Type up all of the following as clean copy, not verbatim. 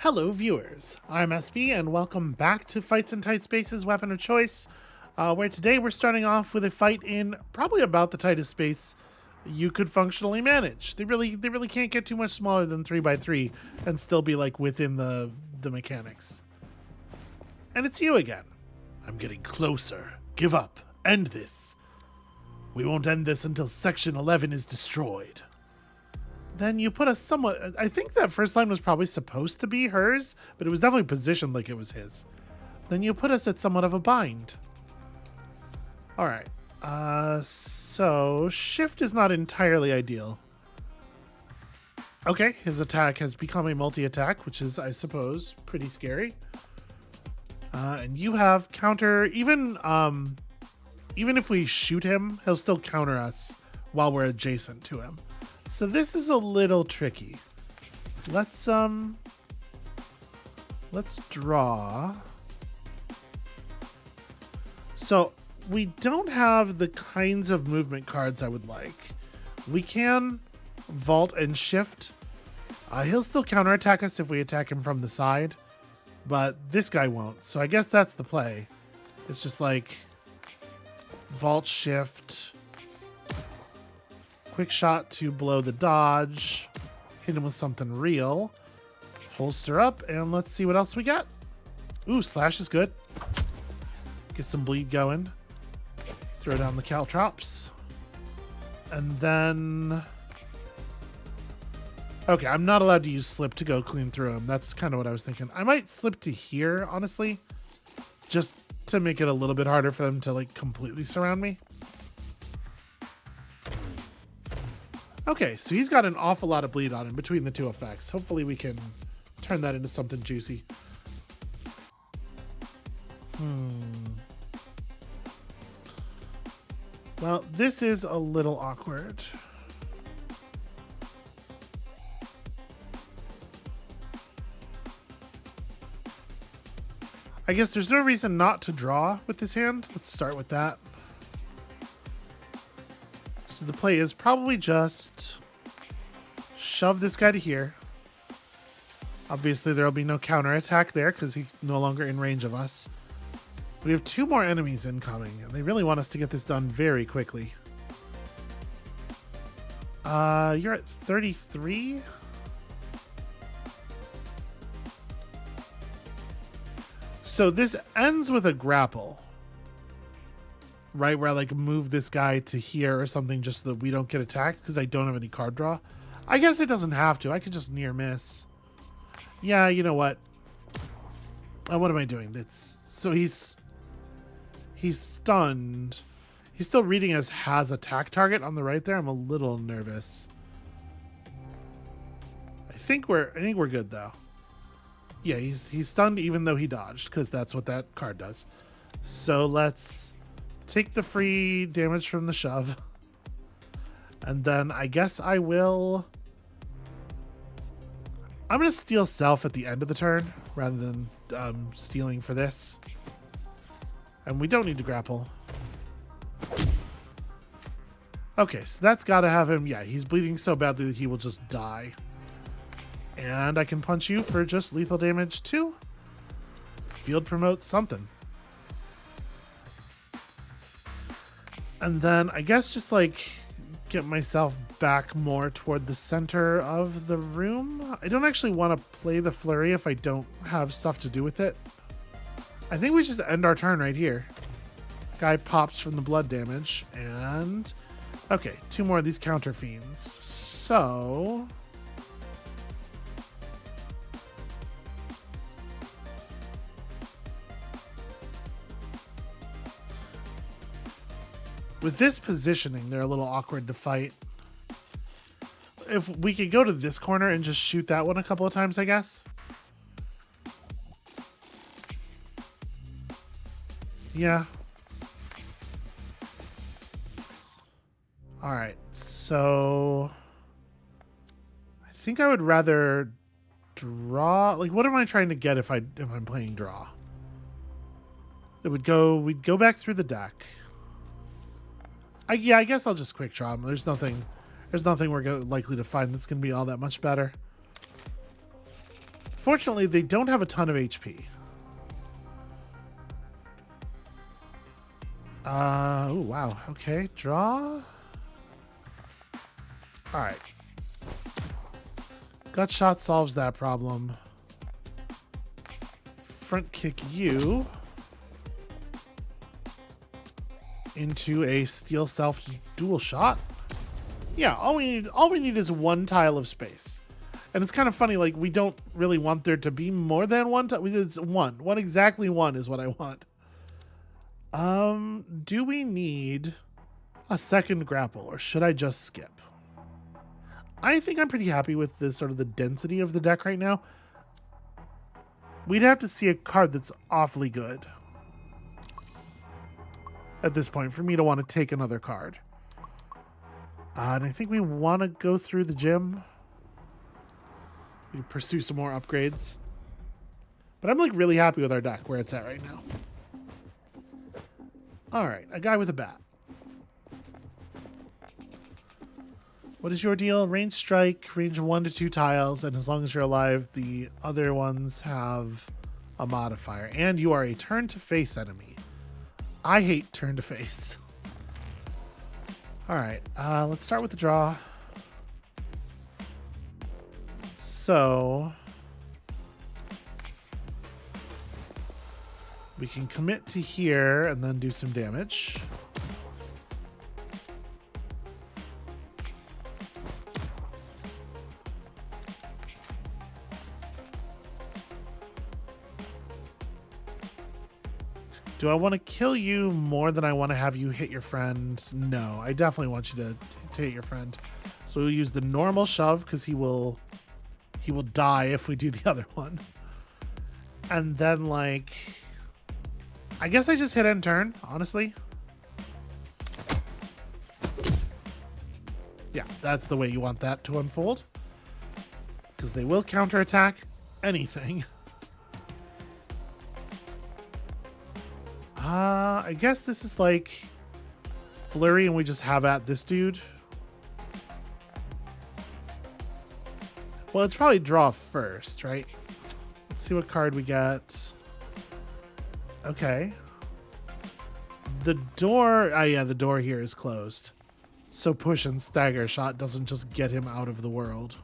Hello viewers, I'm SB and welcome back to Fights in Tight Spaces Weapon of Choice, where today we're starting off with a fight in probably about the tightest space you could functionally manage. They really can't get too much smaller than 3x3 and still be like within the mechanics. And it's you again. I'm getting closer. Give up. End this. We won't end this until Section 11 is destroyed. Then you put us somewhat... I think that first line was probably supposed to be hers, but it was definitely positioned like it was his. Then you put us at somewhat of a bind. Alright. So shift is not entirely ideal. Okay, his attack has become a multi-attack, which is, I suppose, pretty scary. And you have counter... Even if we shoot him, he'll still counter us while we're adjacent to him. So this is a little tricky. Let's draw. So we don't have the kinds of movement cards I would like. We can vault and shift. He'll still counterattack us if we attack him from the side, but this guy won't. So I guess that's the play. It's just like vault, shift, quick shot to blow the dodge, hit him with something real, holster up, and let's see what else we got. Ooh, slash is good. Get some bleed going. Throw down the caltrops. And then... Okay, I'm not allowed to use slip to go clean through him. That's kind of what I was thinking. I might slip to here, honestly, just to make it a little bit harder for them to like completely surround me. Okay, so he's got an awful lot of bleed on him between the two effects. Hopefully we can turn that into something juicy. Well, this is a little awkward. I guess there's no reason not to draw with this hand. Let's start with that. So the play is probably just shove this guy to here. Obviously, there'll be no counterattack there because he's no longer in range of us. We have two more enemies incoming, and they really want us to get this done very quickly. You're at 33? So this ends with a grapple. Right, where I like move this guy to here or something just so that we don't get attacked because I don't have any card draw. I guess it doesn't have to. I could just near miss. Yeah, you know what? What am I doing? So he's stunned. He's still reading as has attack target on the right there. I'm a little nervous. I think we're good though. Yeah, he's stunned even though he dodged because that's what that card does. So let's take the free damage from the shove. And then I guess I'm going to steal self at the end of the turn rather than stealing for this. And we don't need to grapple. Okay, so that's got to have him. Yeah, he's bleeding so badly that he will just die. And I can punch you for just lethal damage too. Field promote something. And then I guess just like get myself back more toward the center of the room. I don't actually want to play the flurry if I don't have stuff to do with it. I think we just end our turn right here. Guy pops from the blood damage and okay, two more of these counter fiends. So with this positioning, they're a little awkward to fight. If we could go to this corner and just shoot that one a couple of times, I guess. Yeah. All right. So I think I would rather draw. Like, what am I trying to get if I'm playing draw? We'd go back through the deck. I guess I'll just quick draw him. There's nothing we're likely to find that's going to be all that much better. Unfortunately, they don't have a ton of HP. Oh, wow. Okay, draw. All right. Gut shot solves that problem. Front kick you into a steel self dual shot. Yeah, all we need is one tile of space. And it's kind of funny, like, we don't really want there to be more than one tile. It's one. Exactly one is what I want. Do we need a second grapple, or should I just skip? I think I'm pretty happy with the sort of the density of the deck right now. We'd have to see a card that's awfully good at this point for me to want to take another card. And I think we want to go through the gym. We pursue some more upgrades. But I'm like really happy with our deck where it's at right now. All right, a guy with a bat. What is your deal? Range strike, range 1 to 2 tiles, and as long as you're alive, the other ones have a modifier. And you are a turn to face enemy. I hate turn to face. All right, let's start with the draw. So we can commit to here and then do some damage. Do I want to kill you more than I want to have you hit your friend? No, I definitely want you to hit your friend. So we'll use the normal shove because he will die if we do the other one. And then, like, I guess I just hit end turn, honestly. Yeah, that's the way you want that to unfold. Because they will counterattack anything. I guess this is like flurry and we just have at this dude. Well, it's probably draw first, right? Let's see what card we get. Okay. The door, yeah, the door here is closed. So push and stagger shot doesn't just get him out of the world.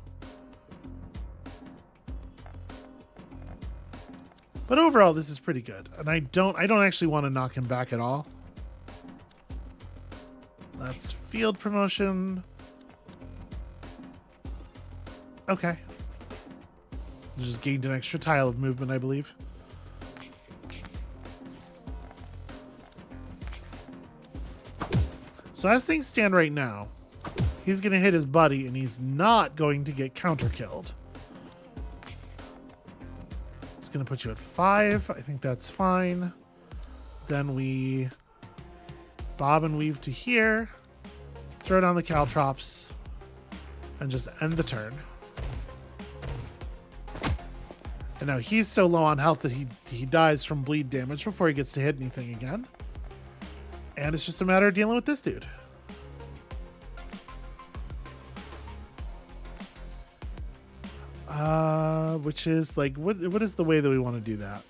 But overall, this is pretty good. And I don't actually want to knock him back at all. That's field promotion. Okay. Just gained an extra tile of movement, I believe. So as things stand right now, he's going to hit his buddy and he's not going to get counter killed. Going to put you at 5. I think that's fine. Then we bob and weave to here, throw down the caltrops, and just end the turn. And now he's so low on health that he dies from bleed damage before he gets to hit anything again. And it's just a matter of dealing with this dude. Which is like, what is the way that we want to do that?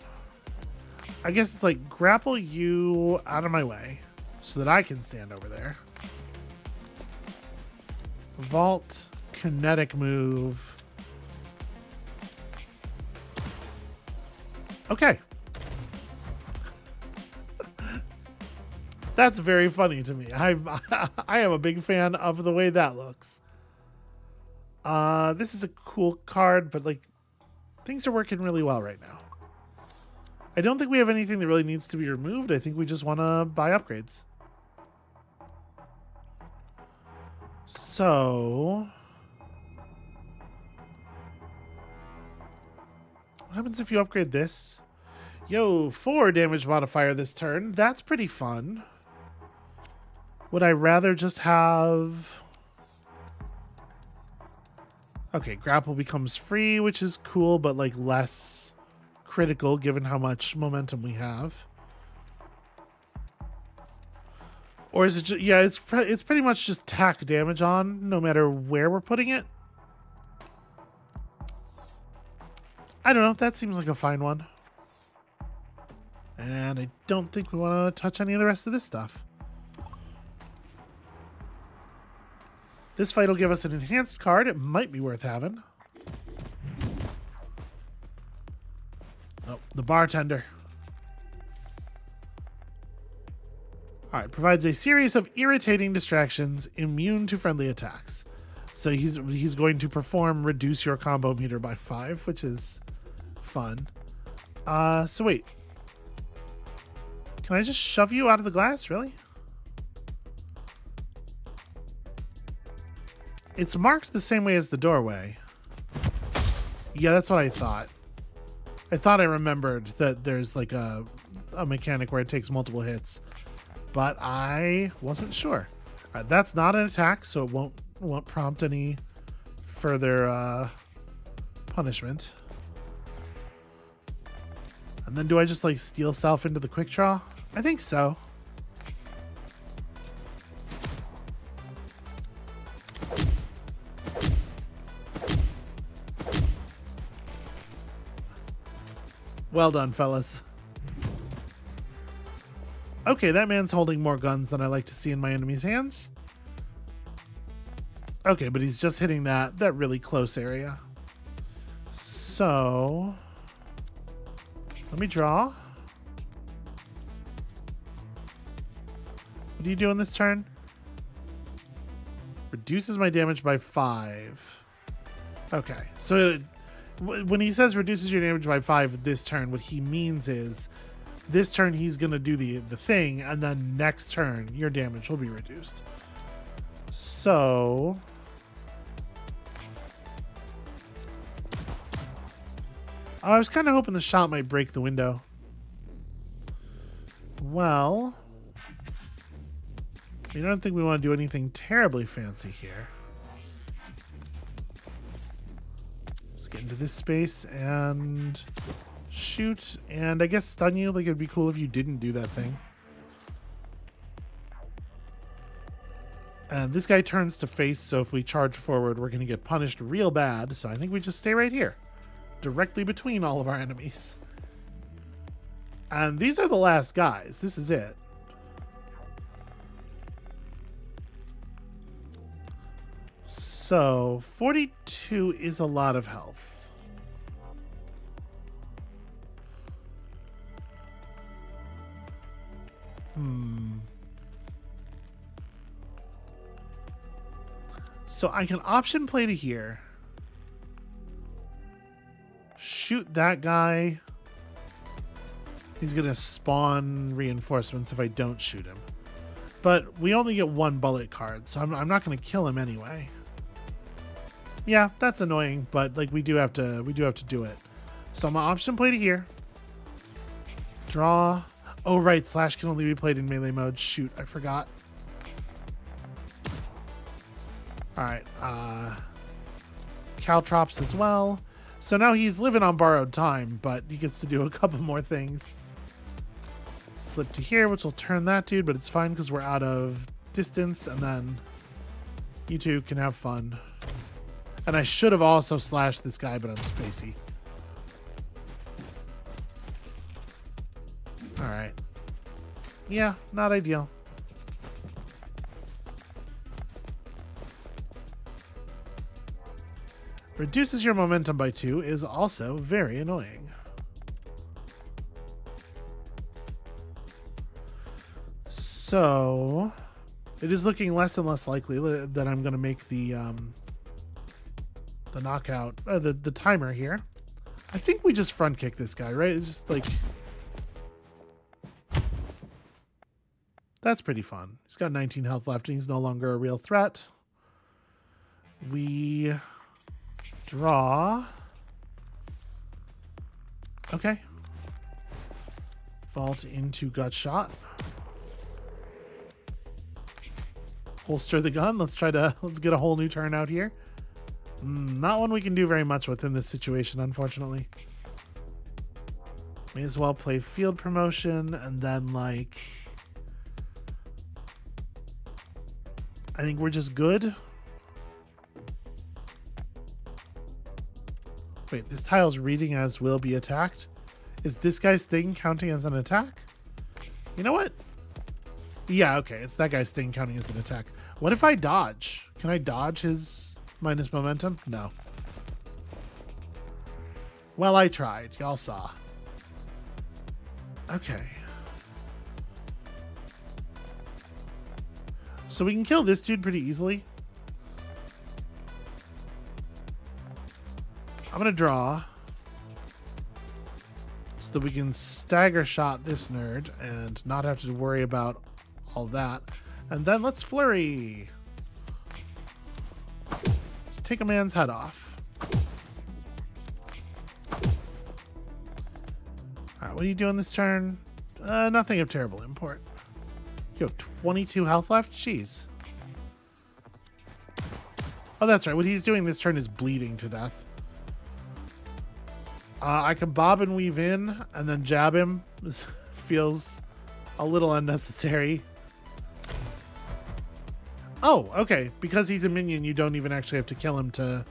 I guess it's like grapple you out of my way so that I can stand over there. Vault, kinetic move. Okay. That's very funny to me. I am a big fan of the way that looks. This is a cool card, but like things are working really well right now. I don't think we have anything that really needs to be removed. I think we just want to buy upgrades. So what happens if you upgrade this? Yo, 4 damage modifier this turn. That's pretty fun. Would I rather just have... Okay, grapple becomes free, which is cool, but like less critical given how much momentum we have. Or is it just, yeah, it's pretty much just tack damage on no matter where we're putting it. I don't know. That seems like a fine one. And I don't think we want to touch any of the rest of this stuff. This fight will give us an enhanced card. It might be worth having. Oh, the bartender. All right, provides a series of irritating distractions immune to friendly attacks. So he's going to perform reduce your combo meter by 5, which is fun. So wait. Can I just shove you out of the glass? Really? It's marked the same way as the doorway. Yeah, that's what I thought. I thought I remembered that there's like a mechanic where it takes multiple hits, but I wasn't sure. That's not an attack, so it won't prompt any further punishment. And then do I just like steal self into the quick draw? I think so. Well done, fellas. Okay, that man's holding more guns than I like to see in my enemy's hands. Okay, but he's just hitting that really close area. So let me draw. What do you do in this turn? Reduces my damage by 5. Okay, so when he says reduces your damage by 5 this turn, what he means is this turn he's going to do the thing, and then next turn your damage will be reduced. So I was kind of hoping the shot might break the window. Well, I don't think we want to do anything terribly fancy here. Let's get into this space and shoot, and I guess stun you. Like, it'd be cool if you didn't do that thing. And this guy turns to face, so if we charge forward, we're going to get punished real bad. So I think we just stay right here, directly between all of our enemies. And these are the last guys. This is it. So 42 is a lot of health. So I can option play to here. Shoot that guy. He's going to spawn reinforcements if I don't shoot him. But we only get 1 bullet card, so I'm not going to kill him anyway. Yeah, that's annoying, but like we do have to do it. So I'm gonna option play to here. Draw. Oh right, slash can only be played in melee mode. Shoot, I forgot. Alright, caltrops as well. So now he's living on borrowed time, but he gets to do a couple more things. Slip to here, which will turn that dude, but it's fine because we're out of distance, and then you two can have fun. And I should have also slashed this guy, but I'm spacey. Alright. Yeah, not ideal. Reduces your momentum by 2 is also very annoying. So it is looking less and less likely that I'm going to make the knockout, the timer here. I think we just front kick this guy, right? It's just like, that's pretty fun. He's got 19 health left and he's no longer a real threat. We draw. Okay. Vault into gut shot. Holster the gun. Let's get a whole new turn out here. Not one we can do very much with in this situation, unfortunately. May as well play field promotion and then, like, I think we're just good. Wait, this tile's reading as will be attacked. Is this guy's thing counting as an attack? You know what? Yeah, okay. It's that guy's thing counting as an attack. What if I dodge? Can I dodge his minus momentum? No. Well, I tried. Y'all saw. Okay. So we can kill this dude pretty easily. I'm going to draw so that we can stagger shot this nerd and not have to worry about all that. And then let's flurry. Let's take a man's head off. All right, what are you doing this turn? Nothing of terrible import. You have 22 health left? Jeez. Oh, that's right. What he's doing this turn is bleeding to death. I can bob and weave in and then jab him. This feels a little unnecessary. Oh, okay. Because he's a minion, you don't even actually have to kill him to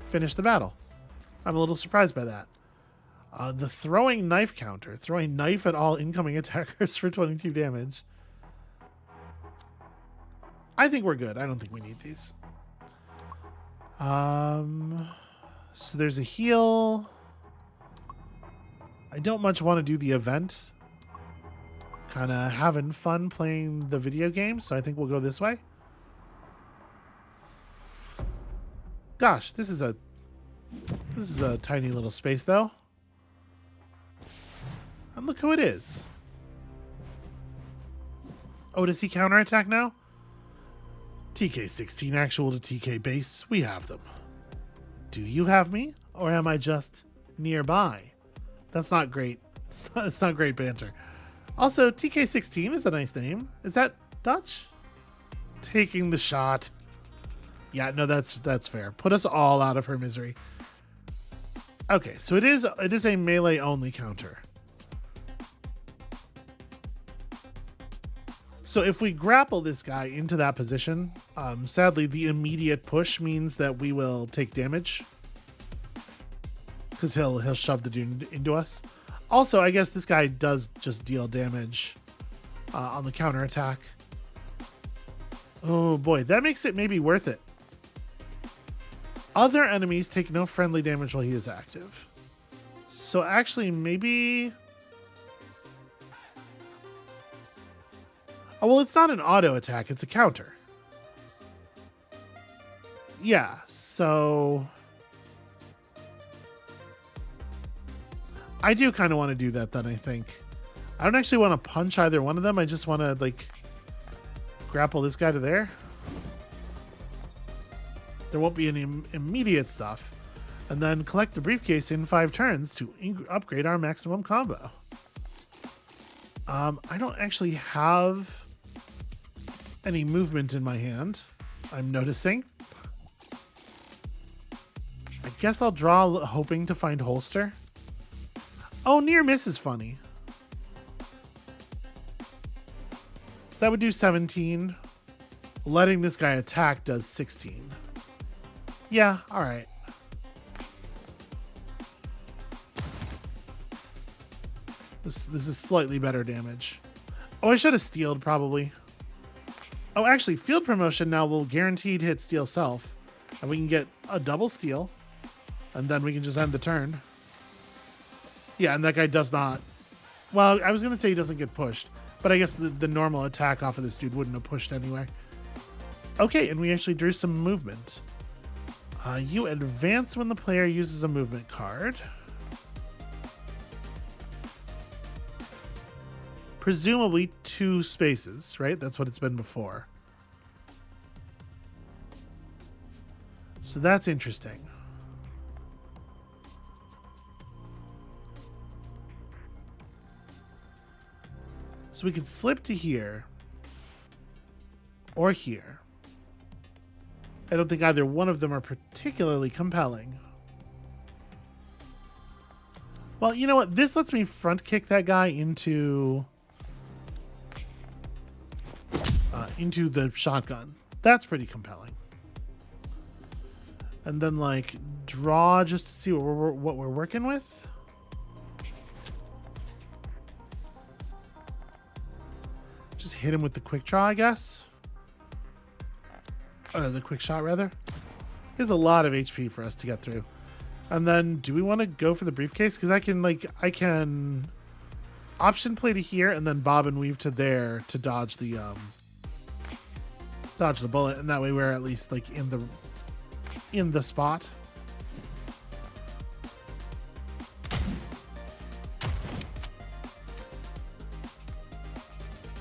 finish the battle. I'm a little surprised by that. The throwing knife counter. Throwing knife at all incoming attackers for 22 damage. I think we're good. I don't think we need these. So there's a heal. I don't much want to do the event. Kind of having fun playing the video game, so I think we'll go this way. Gosh, this is a tiny little space though. And look who it is. Oh, does he counterattack now? TK16 actual to TK base. We have them. Do you have me? Or am I just nearby? That's not great. It's not great banter. Also, TK16 is a nice name. Is that Dutch? Taking the shot. Yeah, no, that's fair. Put us all out of her misery. Okay, so it is a melee only counter. So if we grapple this guy into that position, sadly the immediate push means that we will take damage. Because he'll shove the dude into us. Also, I guess this guy does just deal damage on the counterattack. Oh boy, that makes it maybe worth it. Other enemies take no friendly damage while he is active. So actually, maybe... Oh, well, it's not an auto attack. It's a counter. Yeah, so... I do kind of want to do that then, I think. I don't actually want to punch either one of them. I just want to, like, grapple this guy to there. There won't be any immediate stuff. And then collect the briefcase in 5 turns to upgrade our maximum combo. I don't actually have any movement in my hand, I'm noticing. I guess I'll draw hoping to find holster. Oh, near miss is funny. So that would do 17. Letting this guy attack does 16. Yeah, all right. This is slightly better damage. Oh, I should have steeled probably. Oh, actually, field promotion now will guaranteed hit steal self. And we can get a double steal. And then we can just end the turn. Yeah, and that guy does not. Well, I was going to say he doesn't get pushed. But I guess the normal attack off of this dude wouldn't have pushed anyway. Okay, and we actually drew some movement. You advance when the player uses a movement card. Presumably 2 spaces, right? That's what it's been before. So that's interesting. So we could slip to here or here. I don't think either one of them are particularly compelling. Well, you know what? This lets me front kick that guy into the shotgun. That's pretty compelling. And then like draw just to see what we're working with. Just hit him with the quick draw, I guess. The quick shot rather. There's a lot of HP for us to get through. And then do we want to go for the briefcase? Because I can option play to here and then bob and weave to there to dodge the bullet, and that way we're at least like in the spot.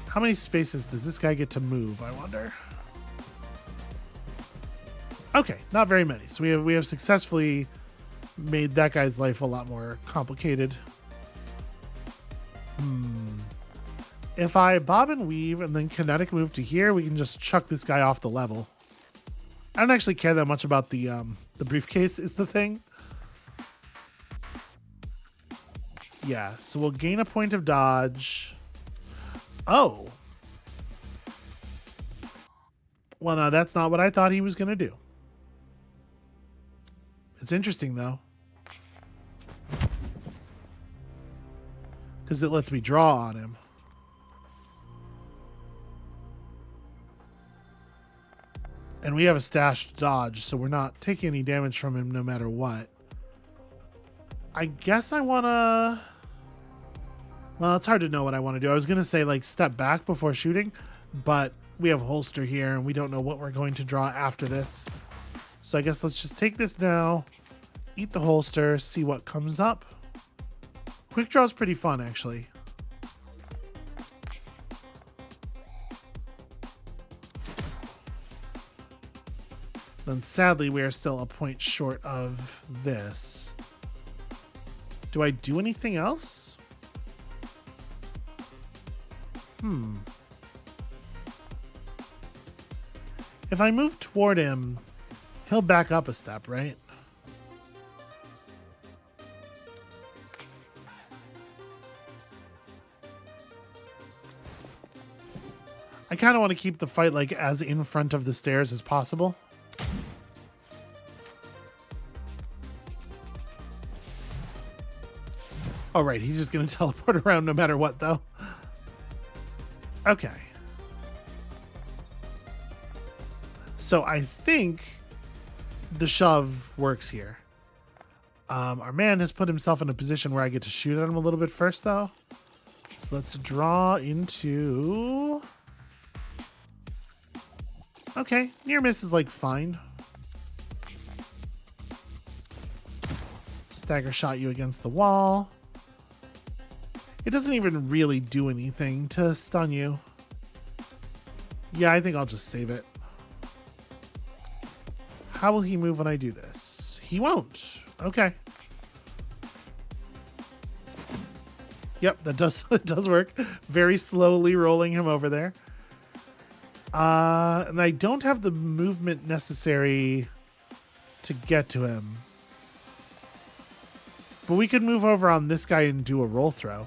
How many spaces does this guy get to move, I wonder? Okay, not very many. So we have successfully made that guy's life a lot more complicated. If I bob and weave and then kinetic move to here, we can just chuck this guy off the level. I don't actually care that much about the briefcase is the thing. Yeah, so we'll gain a point of dodge. Oh. Well, no, that's not what I thought he was going to do. It's interesting, though. Because it lets me draw on him. And we have a stashed dodge, so we're not taking any damage from him no matter what. I guess I want to... Well, it's hard to know what I want to do. I was going to say, like, step back before shooting, but we have holster here, and we don't know what we're going to draw after this. So I guess let's just take this now, eat the holster, see what comes up. Quick draw is pretty fun, actually. Then sadly, we are still a point short of this. Do I do anything else? If I move toward him, he'll back up a step, right? I kind of want to keep the fight like as in front of the stairs as possible. Oh, right. He's just going to teleport around no matter what, though. Okay. So I think the shove works here. Our man has put himself in a position where I get to shoot at him a little bit first, though. So let's draw into... Okay. Near miss is, like, fine. Stagger shot you against the wall. It doesn't even really do anything to stun you. Yeah, I think I'll just save it. How will he move when I do this? He won't. Okay. Yep, that does it does work. Very slowly rolling him over there. And I don't have the movement necessary to get to him. But we could move over on this guy and do a roll throw.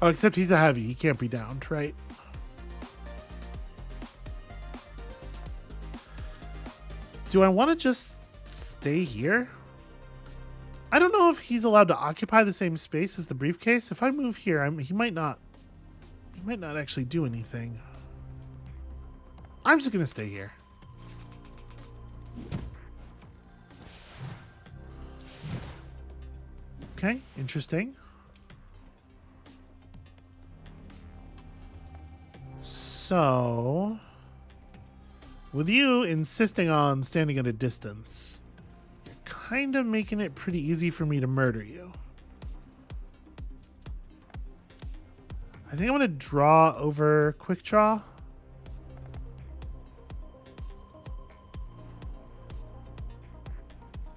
Oh, except he's a heavy. He can't be downed, right? Do I want to just stay here? I don't know if he's allowed to occupy the same space as the briefcase. If I move here, he might not actually do anything. I'm just going to stay here. Okay, interesting. So, with you insisting on standing at a distance, you're kind of making it pretty easy for me to murder you. I think I'm going to draw over quick draw.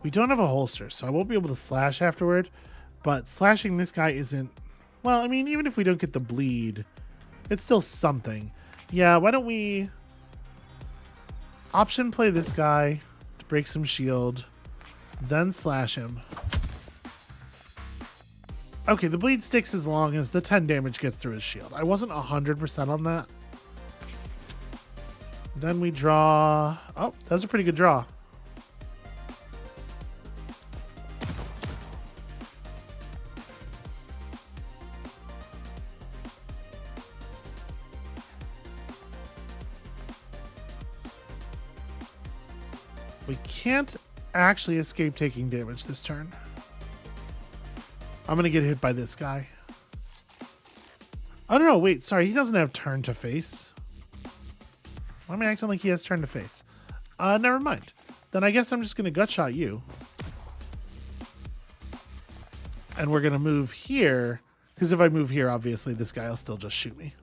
We don't have a holster, so I won't be able to slash afterward, but slashing this guy isn't... Well, I mean, even if we don't get the bleed, it's still something. Yeah, why don't we option play this guy to break some shield, then slash him. Okay, the bleed sticks as long as the 10 damage gets through his shield. I wasn't 100% on that. Then we draw... Oh, that's a pretty good draw. We can't actually escape taking damage this turn. I'm going to get hit by this guy. Oh, no, wait. Sorry, he doesn't have turn to face. Why am I acting like he has turn to face? Never mind. Then I guess I'm just going to gut shot you. And we're going to move here. Because if I move here, obviously, this guy will still just shoot me.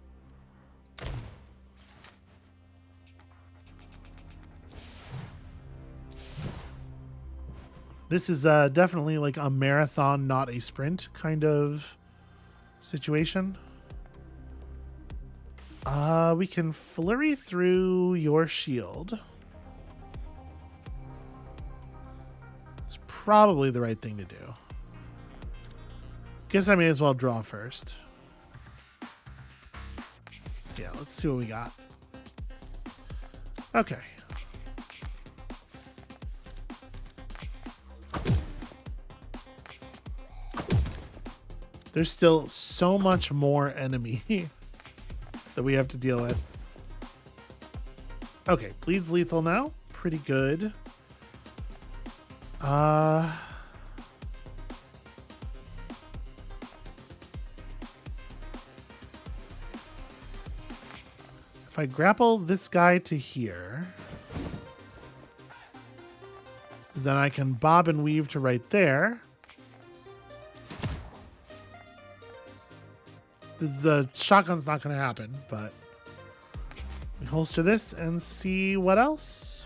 This is definitely like a marathon, not a sprint kind of situation. We can flurry through your shield. It's probably the right thing to do. Guess I may as well draw first. Yeah, let's see what we got. Okay. There's still so much more enemy that we have to deal with. Okay, bleeds lethal now. Pretty good. If I grapple this guy to here, then I can bob and weave to right there. The shotgun's not going to happen, but we holster this and see what else.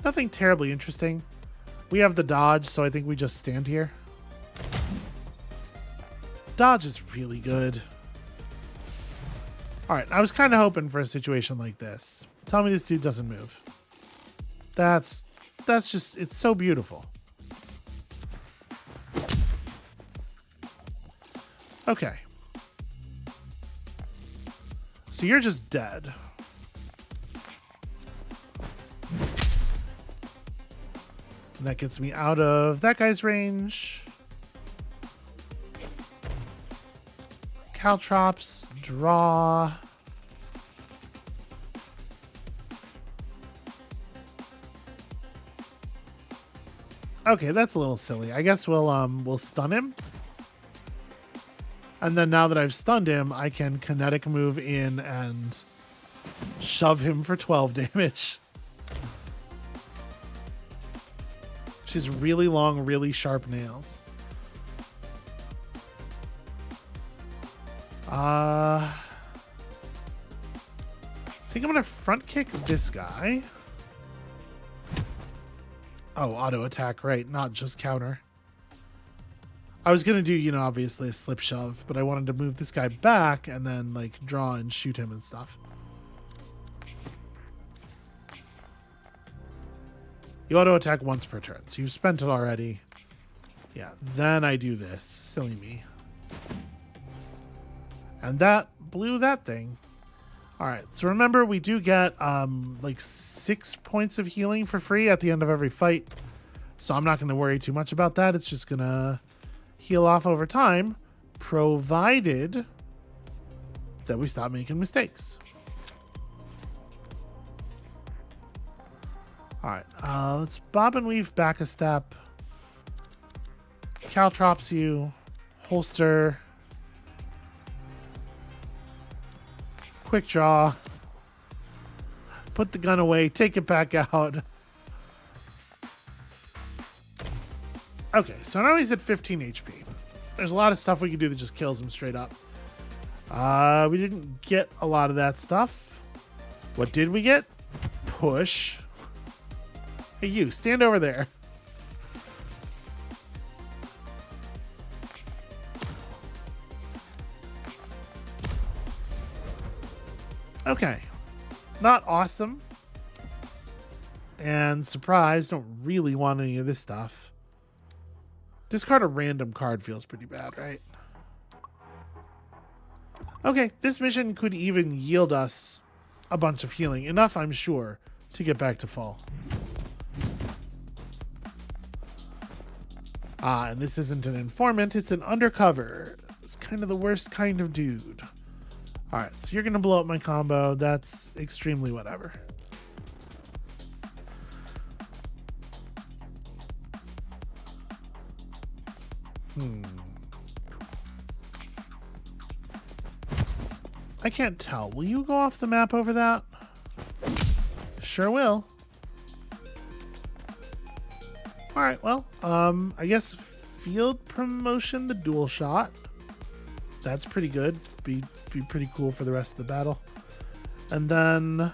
Nothing terribly interesting. We have the dodge, so I think we just stand here. Dodge is really good. All right, I was kind of hoping for a situation like this. Tell me this dude doesn't move. That's just, it's so beautiful. Okay. So you're just dead. And that gets me out of that guy's range. Caltrops, draw. Okay, that's a little silly. I guess we'll stun him. And then now that I've stunned him, I can kinetic move in and shove him for 12 damage. She's really long, really sharp nails. I think I'm going to front kick this guy. Oh, auto attack, right. Not just counter. I was going to do, you know, obviously a slip shove, but I wanted to move this guy back and then, like, draw and shoot him and stuff. You auto attack once per turn, so you've spent it already. Yeah, then I do this. Silly me. And that blew that thing. All right, so remember, we do get, like, 6 points of healing for free at the end of every fight. So I'm not going to worry too much about that. It's just going to heal off over time, provided that we stop making mistakes. All right, let's bob and weave back a step. Caltrops you, holster, quick draw, put the gun away, take it back out. Okay, so now he's at 15 HP. There's a lot of stuff we can do that just kills him straight up. We didn't get a lot of that stuff. What did we get? Push. Hey, you, stand over there. Okay. Not awesome. And surprise, don't really want any of this stuff. Discard a random card feels pretty bad, right? Okay, this mission could even yield us a bunch of healing. Enough, I'm sure, to get back to full. And this isn't an informant, it's an undercover. It's kind of the worst kind of dude. Alright, so you're going to blow up my combo. That's extremely whatever. I can't tell. Will you go off the map over that? Sure will. Alright, well, I guess field promotion, the dual shot. That's pretty good. Be pretty cool for the rest of the battle. And then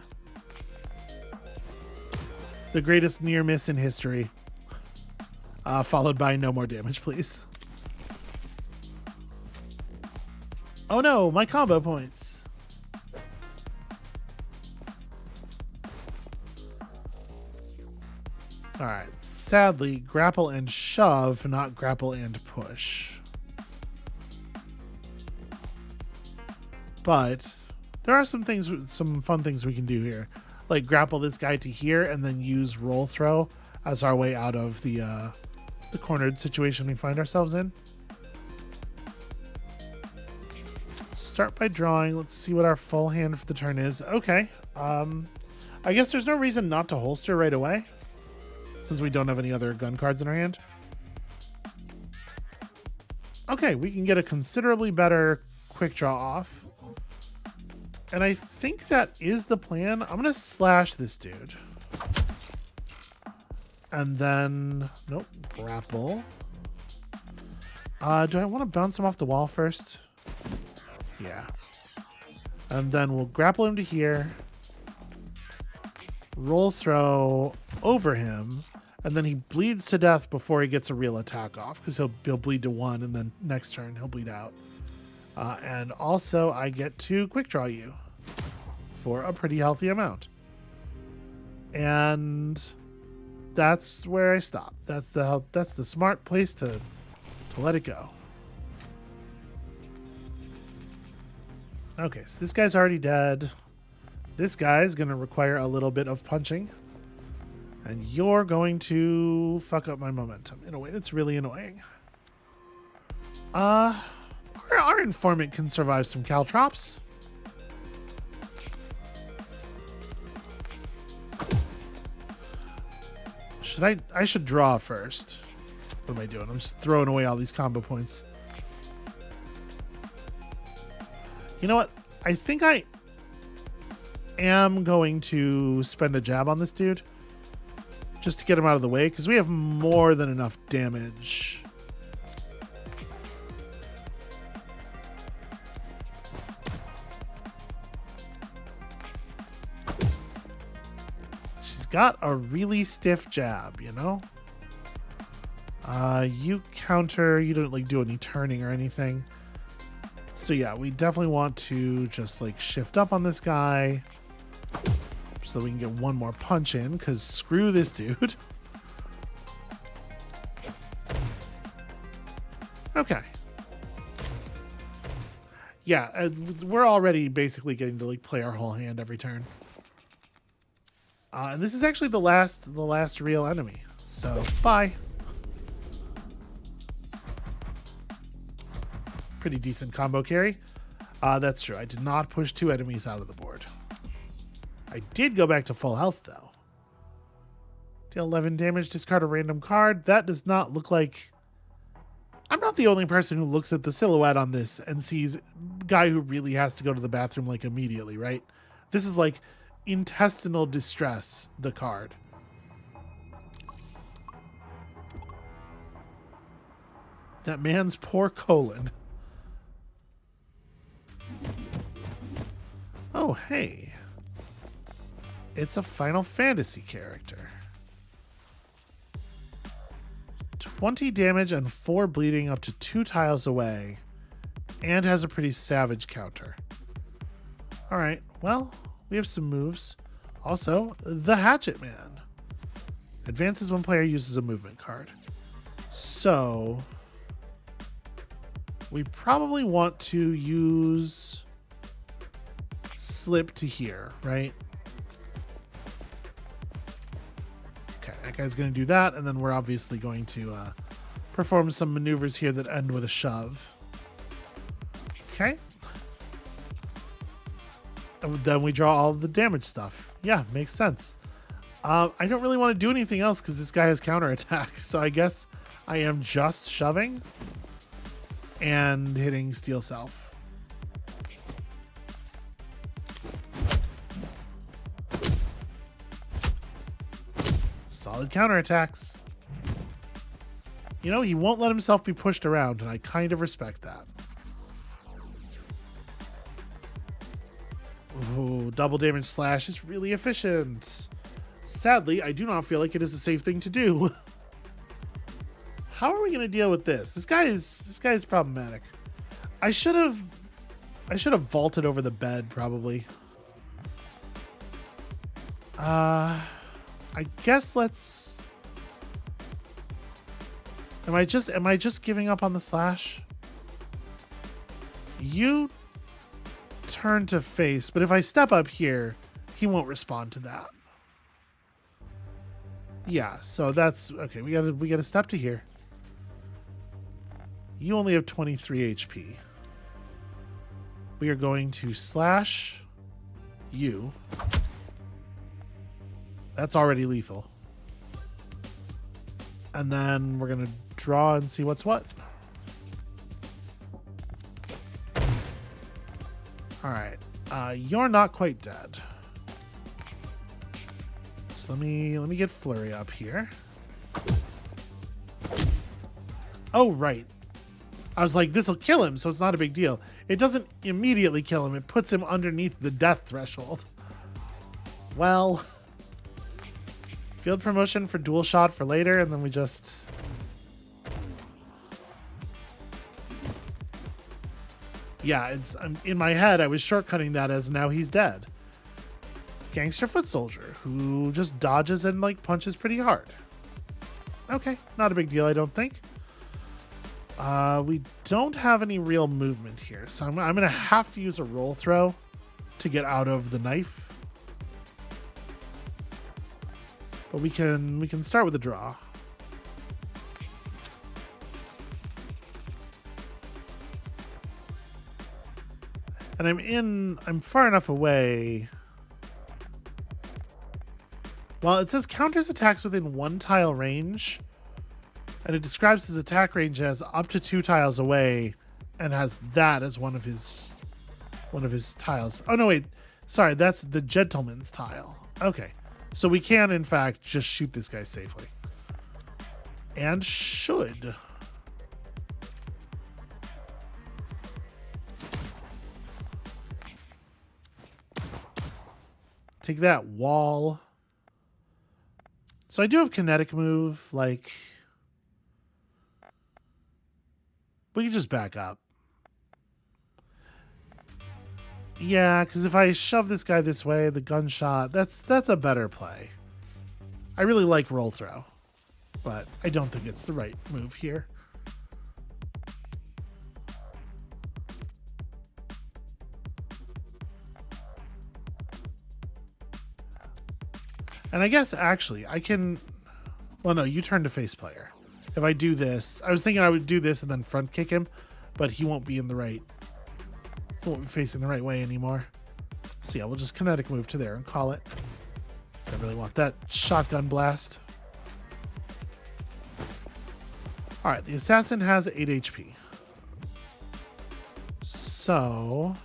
the greatest near miss in history. Followed by no more damage, please. Oh no, my combo points. Alright, sadly, grapple and shove, not grapple and push. But there are some fun things we can do here. Like grapple this guy to here and then use roll throw as our way out of the cornered situation we find ourselves in. Start by drawing. Let's see what our full hand for the turn is. Okay. I guess there's no reason not to holster right away, since we don't have any other gun cards in our hand. Okay, we can get a considerably better quick draw off. And I think that is the plan. I'm going to slash this dude. And then, nope, grapple. Do I want to bounce him off the wall first? Yeah. And then we'll grapple him to here. Roll throw over him. And then he bleeds to death before he gets a real attack off. Because he'll bleed to 1 and then next turn he'll bleed out. And also I get to quick draw you for a pretty healthy amount. And that's where I stop. That's the smart place to let it go. Okay, so this guy's already dead. This guy's going to require a little bit of punching. And you're going to fuck up my momentum in a way that's really annoying. Our informant can survive some caltrops. I should draw first. What am I doing? I'm just throwing away all these combo points. You know what? I think I am going to spend a jab on this dude just to get him out of the way, because we have more than enough damage. She's got a really stiff jab, you know? You counter, you don't like do any turning or anything. So yeah, we definitely want to just like shift up on this guy so that we can get one more punch in, because screw this dude. Okay. Yeah, we're already basically getting to like play our whole hand every turn. And this is actually the last real enemy. So bye. Pretty decent combo carry. That's true. I did not push 2 enemies out of the board. I did go back to full health, though. Deal 11 damage, discard a random card. That does not look like... I'm not the only person who looks at the silhouette on this and sees a guy who really has to go to the bathroom, like, immediately, right? This is, like, intestinal distress, the card. That man's poor colon. Oh, hey. It's a Final Fantasy character. 20 damage and 4 bleeding up to 2 tiles away. And has a pretty savage counter. Alright, well, we have some moves. Also, the Hatchet Man. Advances when player uses a movement card. So, we probably want to use slip to here, right? Okay, that guy's going to do that, and then we're obviously going to perform some maneuvers here that end with a shove. Okay. And then we draw all of the damage stuff. Yeah, makes sense. I don't really want to do anything else because this guy has counterattack, so I guess I am just shoving and hitting Steel Self. Solid counterattacks. You know, he won't let himself be pushed around, and I kind of respect that. Ooh, double damage slash is really efficient. Sadly, I do not feel like it is a safe thing to do. How are we going to deal with this? This guy is problematic. I should have vaulted over the bed probably. I guess let's. Am I just giving up on the slash? You turn to face, but if I step up here, he won't respond to that. Yeah, so that's okay. We gotta step to here. You only have 23 HP. We are going to slash you. That's already lethal. And then we're gonna draw and see what's what. All right, you're not quite dead. So let me get Flurry up here. Oh, right. I was like, this will kill him, so it's not a big deal. It doesn't immediately kill him. It puts him underneath the death threshold. Well, field promotion for dual shot for later, and then we just... Yeah, in my head, I was shortcutting that as now he's dead. Gangster foot soldier, who just dodges and like punches pretty hard. Okay, not a big deal, I don't think. We don't have any real movement here, so I'm gonna have to use a roll throw to get out of the knife. But we can start with a draw. And I'm far enough away. Well, it says counters attacks within 1 tile range, and it describes his attack range as up to 2 tiles away, and has that as one of his tiles. Oh no, wait, sorry, that's the gentleman's tile. Okay, so we can in fact just shoot this guy safely, and should. Take that, wall. So I do have kinetic move, like... We can just back up. Yeah, because if I shove this guy this way, the gunshot, that's a better play. I really like roll throw, but I don't think it's the right move here. And I guess actually I can, well, no, you turn to face player. If I do this, I was thinking I would do this and then front kick him, but he won't be facing the right way anymore. So yeah, we'll just kinetic move to there and call it. I really want that shotgun blast. All right, the assassin has 8 HP. So...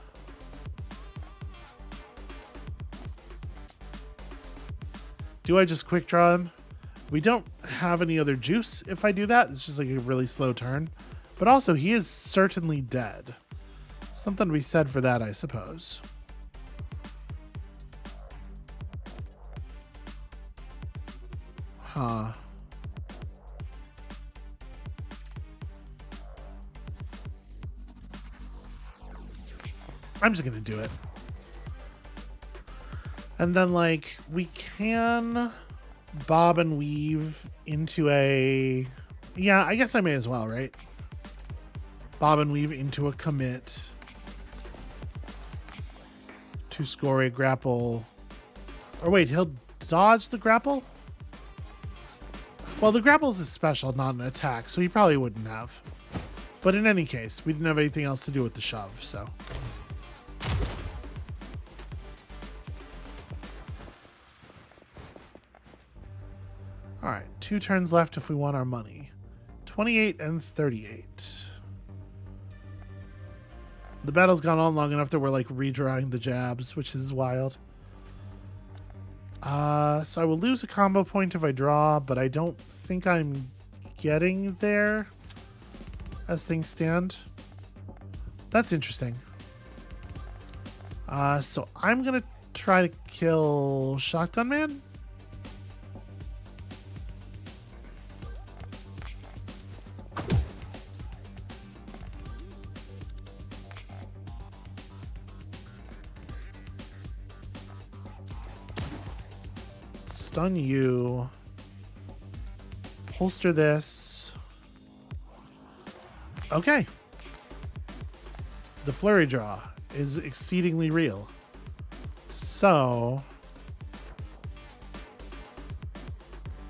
do I just quick draw him? We don't have any other juice if I do that. It's just like a really slow turn. But also, he is certainly dead. Something to be said for that, I suppose. Huh. I'm just gonna do it. And then, like, we can bob and weave into a... Yeah, I guess I may as well, right? Bob and weave into a commit to score a grapple. Or wait, he'll dodge the grapple? Well, the grapple is a special, not an attack, so he probably wouldn't have. But in any case, we didn't have anything else to do with the shove, so. All right, 2 turns left if we want our money. 28 and 38. The battle's gone on long enough that we're like redrawing the jabs, which is wild. So I will lose a combo point if I draw, but I don't think I'm getting there as things stand. That's interesting. So I'm gonna try to kill Shotgun Man. Stun you. Holster this. Okay. The flurry draw is exceedingly real. So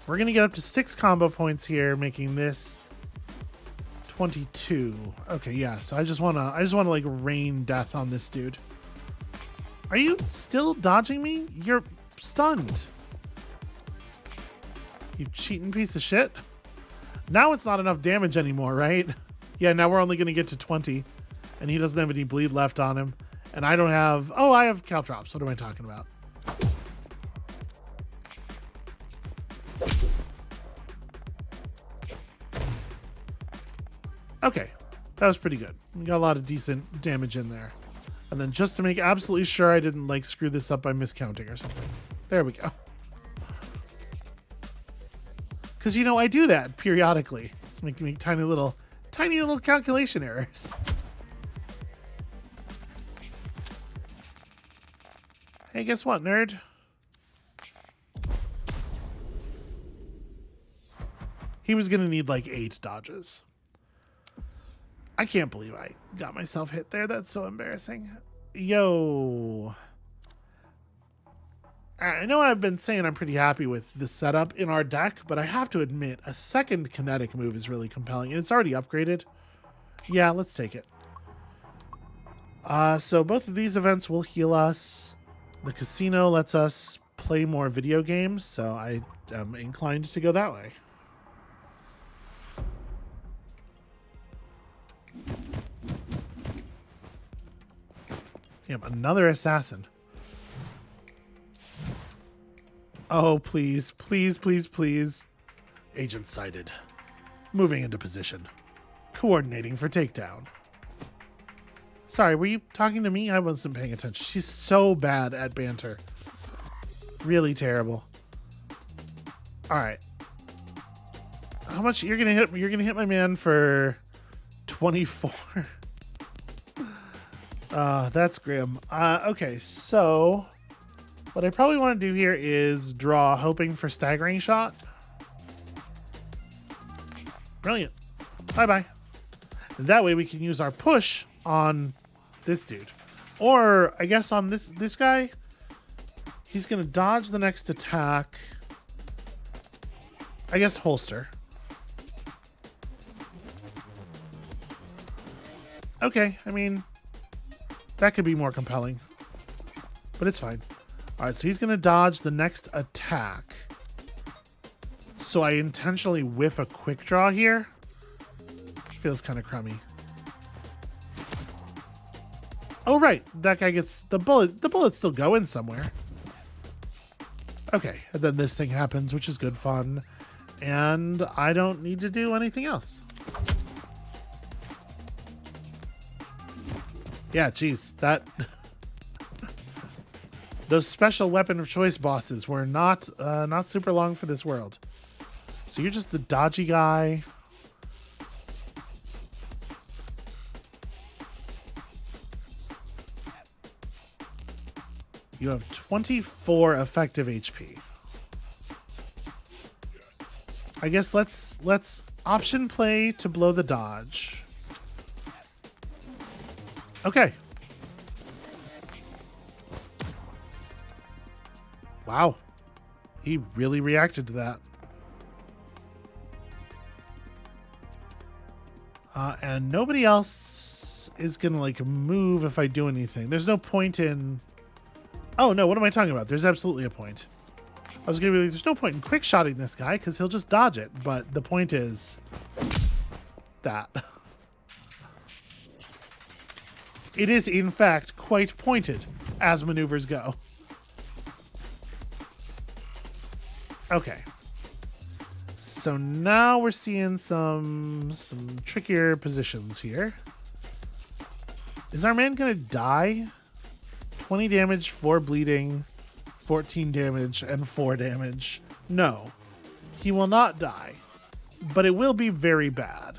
we're gonna get up to 6 combo points here, making this 22. Okay, yeah. So I just wanna like rain death on this dude. Are you still dodging me? You're stunned. You cheating piece of shit. Now it's not enough damage anymore, right? Yeah, now we're only going to get to 20. And he doesn't have any bleed left on him. And I don't have... Oh, I have caltrops. What am I talking about? Okay. That was pretty good. We got a lot of decent damage in there. And then just to make absolutely sure I didn't like screw this up by miscounting or something. There we go. Because, you know, I do that periodically. It's making me tiny little calculation errors. Hey, guess what, nerd? He was going to need like 8 dodges. I can't believe I got myself hit there. That's so embarrassing. Yo. I know I've been saying I'm pretty happy with the setup in our deck, but I have to admit a second kinetic move is really compelling, and it's already upgraded. Yeah, let's take it. So both of these events will heal us. The casino lets us play more video games, so I am inclined to go that way. Damn, another assassin. Oh, please, please, please, please. Agent sighted. Moving into position. Coordinating for takedown. Sorry, were you talking to me? I wasn't paying attention. She's so bad at banter. Really terrible. All right. How much you're gonna hit? You're gonna hit my man for 24. That's grim. Okay, so what I probably want to do here is draw, hoping for staggering shot. Brilliant. Bye-bye. That way we can use our push on this dude. Or, I guess on this guy, he's going to dodge the next attack. I guess holster. Okay, I mean, that could be more compelling. But it's fine. All right, so he's going to dodge the next attack. So I intentionally whiff a quick draw here. Feels kind of crummy. Oh, right. That guy gets the bullet. The bullet's still going somewhere. Okay, and then this thing happens, which is good fun. And I don't need to do anything else. Yeah, geez, that... Those special weapon of choice bosses were not super long for this world. So you're just the dodgy guy. You have 24 effective HP. I guess let's option play to blow the dodge. Wow. He really reacted to that. And nobody else is going to, like, move if I do anything. There's no point in... Oh, no, what am I talking about? There's absolutely a point. I was going to be like, there's no point in quick-shotting this guy because he'll just dodge it. But the point is that. It is, in fact, quite pointed as maneuvers go. Okay. So now we're seeing some trickier positions here. Is our man going to die? 20 damage, 4 bleeding, 14 damage, and 4 damage. No, he will not die, but it will be very bad.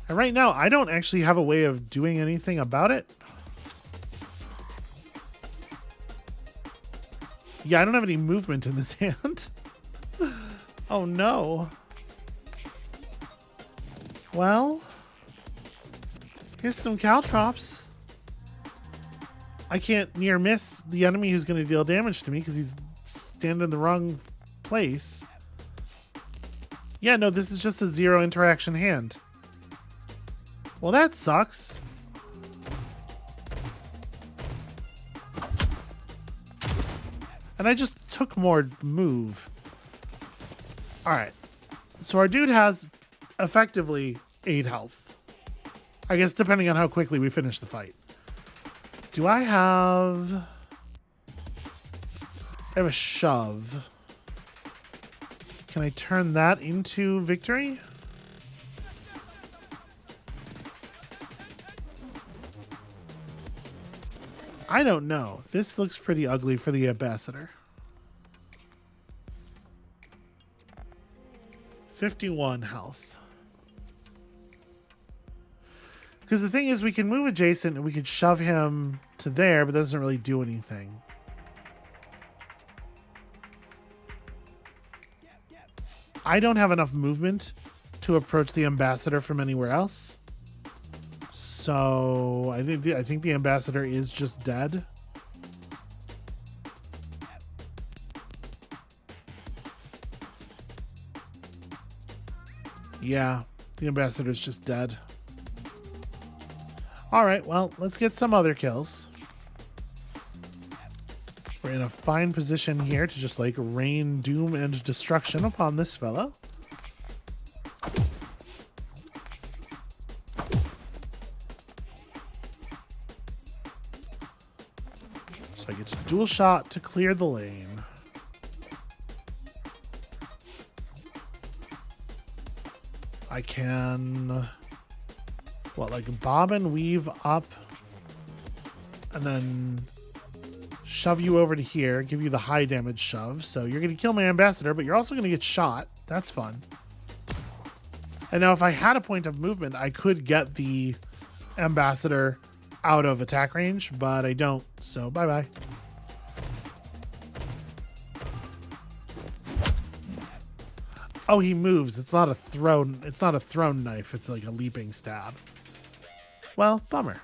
And right now, I don't actually have a way of doing anything about it. Yeah, I don't have any movement in this hand. Oh, no. Well, here's some caltrops. I can't near miss the enemy who's going to deal damage to me because he's standing in the wrong place. Yeah, no, this is just a 0 interaction hand. Well, that sucks. And I just took more move. Alright. So our dude has effectively 8 health. I guess depending on how quickly we finish the fight. Do I have... I have a shove. Can I turn that into victory? I don't know. This looks pretty ugly for the ambassador. 51 health. Because the thing is, we can move adjacent and we could shove him to there, but that doesn't really do anything. I don't have enough movement to approach the ambassador from anywhere else. So I think the ambassador is just dead. Yeah, the ambassador is just dead. All right, well, let's get some other kills. We're in a fine position here to just like rain doom and destruction upon this fellow. So I get to dual shot to clear the lane. I can, what, like bob and weave up and then shove you over to here, give you the high damage shove. So you're going to kill my ambassador, but you're also going to get shot. That's fun. And now if I had a point of movement, I could get the ambassador out of attack range, but I don't. So bye-bye. Oh, he moves. It's not a thrown. It's not a thrown knife. It's like a leaping stab. Well, bummer.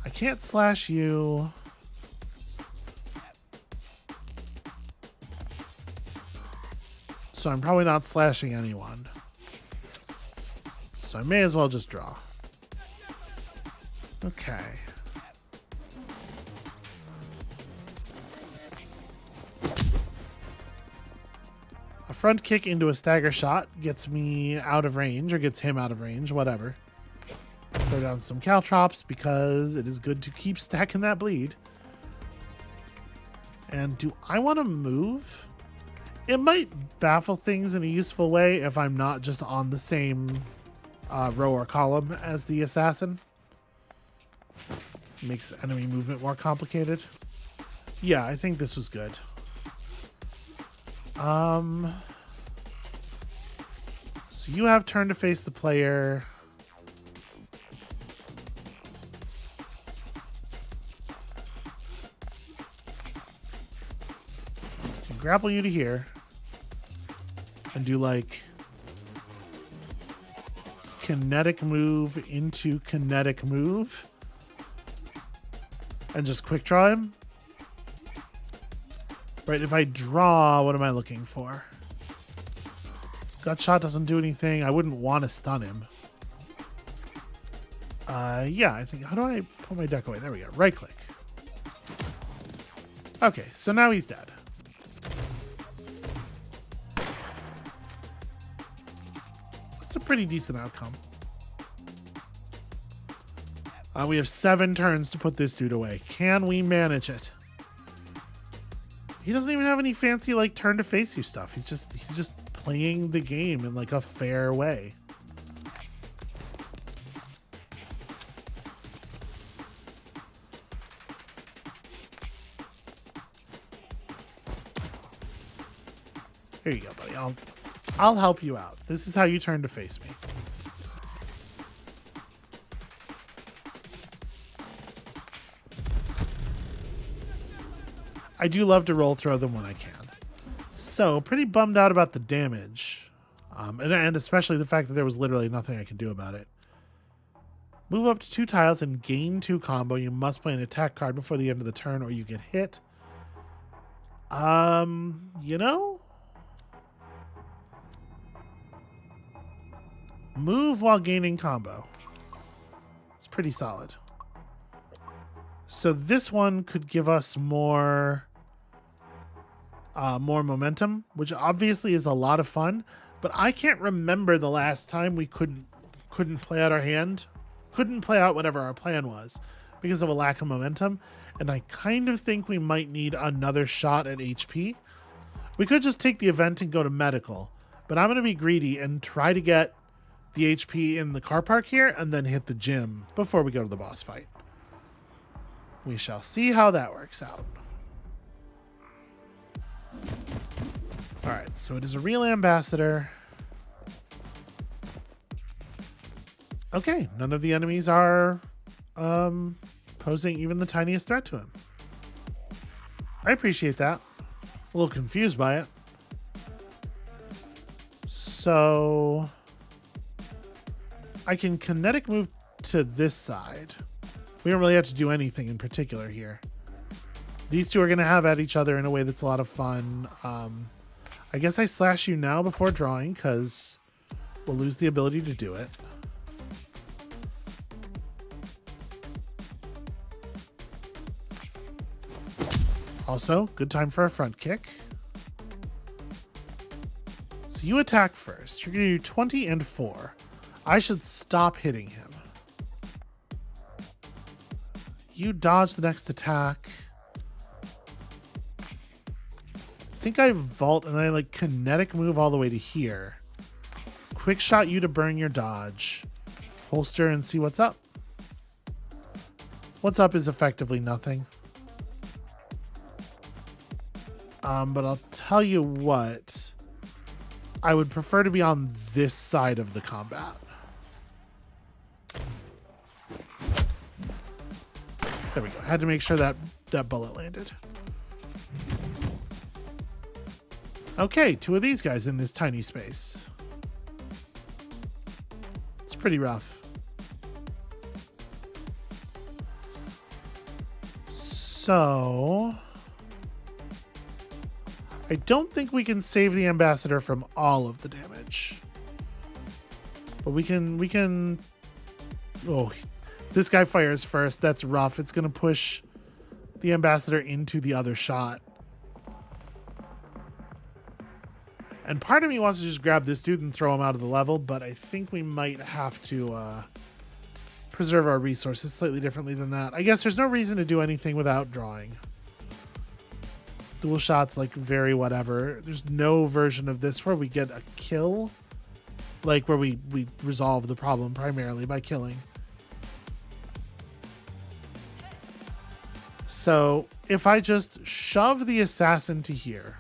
I can't slash you. So I'm probably not slashing anyone. So I may as well just draw. Okay. A front kick into a stagger shot gets me out of range, or gets him out of range, whatever. Throw down some caltrops because it is good to keep stacking that bleed. And do I want to move? It might baffle things in a useful way if I'm not just on the same row or column as the assassin. Makes enemy movement more complicated. Yeah, I think this was good. So you have turn to face the player. Grapple you to here and do like kinetic move into kinetic move and just quick draw him. Right, if I draw, what am I looking for? Gut shot doesn't do anything. I wouldn't want to stun him. Yeah, I think, how do I put my deck away? There we go. Right click. Okay, so now he's dead. That's a pretty decent outcome. We have 7 turns to put this dude away. Can we manage it? He doesn't even have any fancy like turn to face you stuff. He's just playing the game in like a fair way. Here you go, buddy. I'll help you out. This is how you turn to face me. I do love to roll throw them when I can. So, pretty bummed out about the damage. And especially the fact that there was literally nothing I could do about it. Move up to 2 tiles and gain 2 combo. You must play an attack card before the end of the turn or you get hit. You know? Move while gaining combo. It's pretty solid. So this one could give us more momentum, which obviously is a lot of fun, but I can't remember the last time we couldn't play out our hand, couldn't play out whatever our plan was because of a lack of momentum, and I kind of think we might need another shot at HP. We could just take the event and go to medical, but I'm going to be greedy and try to get the HP in the car park here and then hit the gym before we go to the boss fight. We shall see how that works out. Alright, so it is a real ambassador. Okay, none of the enemies are posing even the tiniest threat to him. I appreciate that. A little confused by it. So I can kinetic move to this side. We don't really have to do anything in particular here. These two are going to have at each other in a way that's a lot of fun. I guess I slash you now before drawing because we'll lose the ability to do it. Also, good time for a front kick. So you attack first. You're going to do 20 and 4. I should stop hitting him. You dodge the next attack. I think I vault and I like kinetic move all the way to here. Quick shot you to burn your dodge. Holster and see what's up. What's up is effectively nothing. But I'll tell you what. I would prefer to be on this side of the combat. There we go. Had to make sure that bullet landed. Okay, 2 of these guys in this tiny space. It's pretty rough. So I don't think we can save the ambassador from all of the damage. But we can oh, this guy fires first. That's rough. It's going to push the ambassador into the other shot. And part of me wants to just grab this dude and throw him out of the level, but I think we might have to preserve our resources slightly differently than that. I guess there's no reason to do anything without drawing. Dual shots, like, very whatever. There's no version of this where we get a kill. Like, where we resolve the problem primarily by killing. So, if I just shove the assassin to here,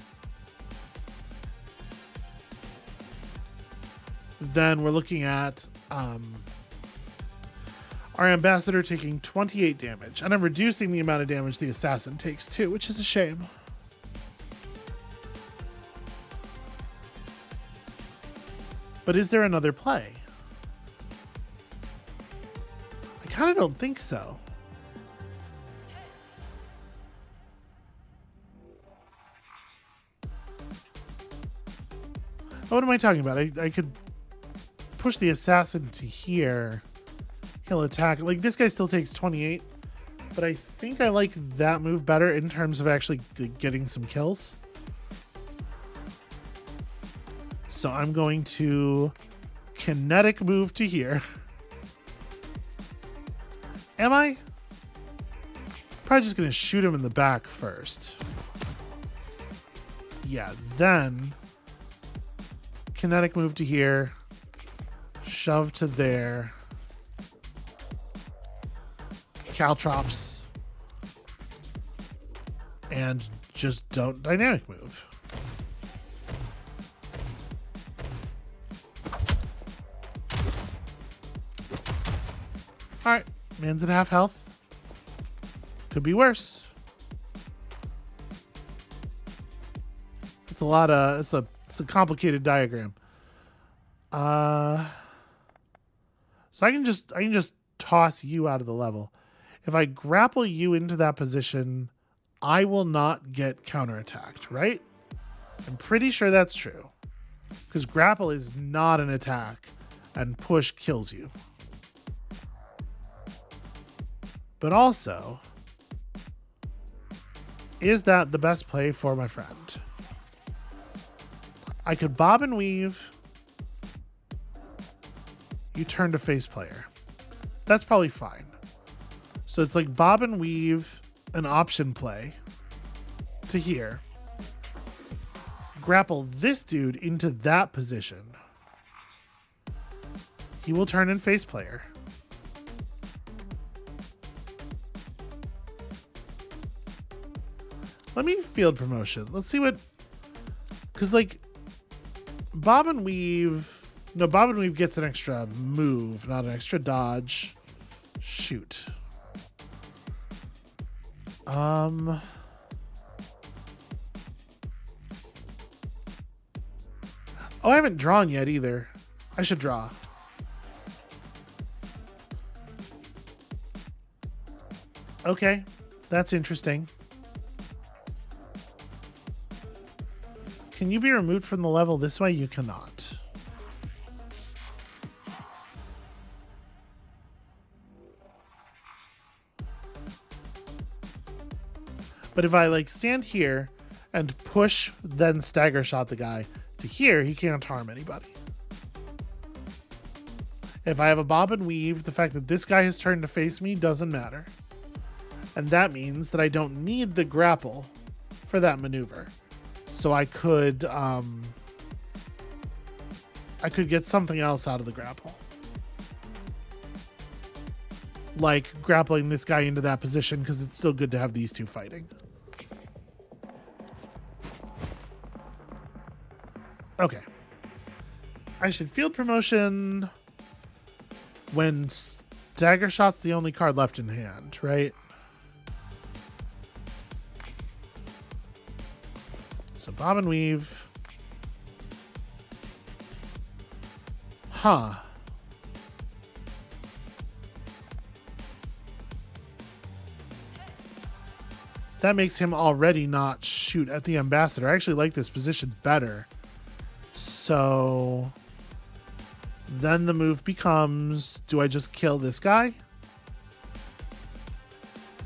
then we're looking at our ambassador taking 28 damage. And I'm reducing the amount of damage the assassin takes too, which is a shame. But is there another play? kind of don't think so. Oh, what am I talking about? I could push the assassin to here. He'll attack. Like, this guy still takes 28. But I think I like that move better in terms of actually getting some kills. So I'm going to kinetic move to here. Am I? Probably just going to shoot him in the back first. Yeah, then kinetic move to here. Shove to there. Caltrops. And just don't dynamic move. Alright, man's at half health. Could be worse. It's a lot of it's a complicated diagram. So I can just toss you out of the level. If I grapple you into that position, I will not get counterattacked, right? I'm pretty sure that's true. Because grapple is not an attack, and push kills you. But also, is that the best play for my friend? I could bob and weave. You turn to face player. That's probably fine. So it's like bob and weave, an option play to here. Grapple this dude into that position. He will turn in face player. Let me field promotion. Let's see what... Because, like, bob and weave... No, bob and weave gets an extra move, not an extra dodge. Shoot. Oh, I haven't drawn yet either. I should draw. Okay, that's interesting. Can you be removed from the level this way? You cannot. But if I like stand here and push, then stagger shot the guy to here, he can't harm anybody. If I have a bob and weave, the fact that this guy has turned to face me doesn't matter. And that means that I don't need the grapple for that maneuver. So I could get something else out of the grapple. Like grappling this guy into that position, because it's still good to have these two fighting. Okay. I should field promotion when stagger shot's the only card left in hand, right? So bob and weave. Huh. That makes him already not shoot at the ambassador. I actually like this position better. So then the move becomes, do I just kill this guy?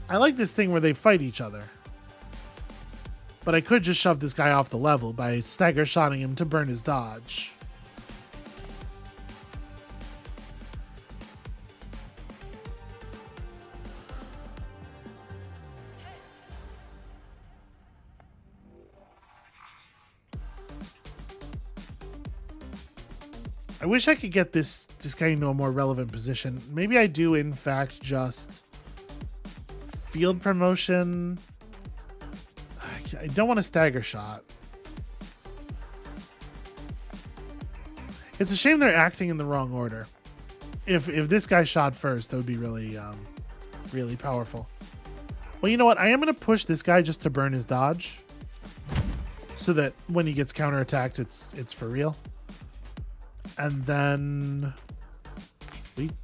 I like this thing where they fight each other. But I could just shove this guy off the level by stagger shotting him to burn his dodge. I wish I could get this guy into a more relevant position. Maybe I do, in fact, just field promotion. I don't want a stagger shot. It's a shame they're acting in the wrong order. If this guy shot first, that would be really, really powerful. Well, you know what? I am going to push this guy just to burn his dodge, so that when he gets counterattacked, it's for real. And then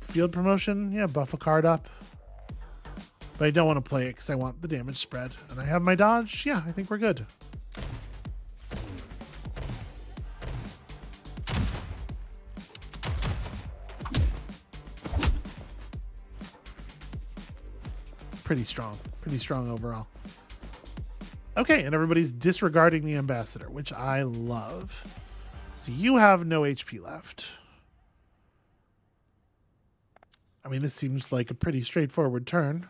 Field promotion, yeah, buff a card up. But I don't want to play it because I want the damage spread. And I have my dodge. Yeah, I think we're good. Pretty strong. Pretty strong overall. Okay, and everybody's disregarding the ambassador, which I love. So you have no HP left. I mean, this seems like a pretty straightforward turn.